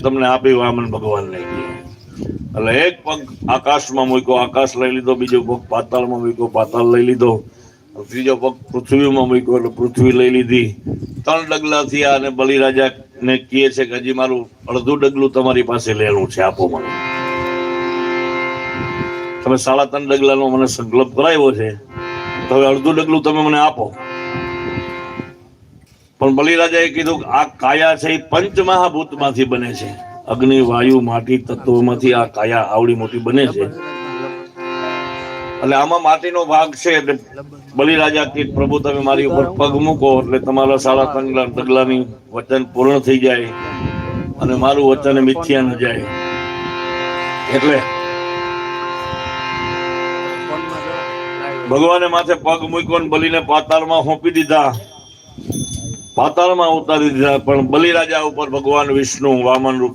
તમને આપી વામન ભગવાનને એટલે એક પગ આકાશમાં મૂક્યો, આકાશ લઈ લીધો, બીજો પગ પાતાળમાં મૂક્યો, પાતાળ લઈ લીધો, ત્રીજો પગ પૃથ્વીમાં મૂક્યો એટલે પૃથ્વી લઈ લીધી. 3 ડગલા થયા અને બલિરાજા ને કહે છે કે હજી મારું અડધું ડગલું તમારી પાસે લેવું છે, આપો મને. તમે 3.5 ડગલાનો મને સંકલ્પ કરાવ્યો છે, તો હવે અડધું ડગલું તમે મને આપો. પણ બલિરાજાએ કીધું કે આ કાયા છે એ પંચમહાભૂતમાંથી બને છે, અગ્નિ, વાયુ, માટી તત્વોમાંથી આ કાયા આવડી મોટી બને છે. એટલે આમાં માટીનો ભાગ છે. એટલે બલિરાજા કે પ્રભુ તમે મારી ઉપર પગ મૂકો એટલે તમારા 3.5 ડગલાની વચન પૂર્ણ થઈ જાય અને મારું વચન મિથ્યા ન જાય. એટલે ભગવાને માથે પગ મૂક્યો ને બલિને પાતાળમાં સોંપી દીધા, પાતાળમાં ઉતારી દીધા. પણ બલિરાજા ઉપર ભગવાન વિષ્ણુ વામન રૂપ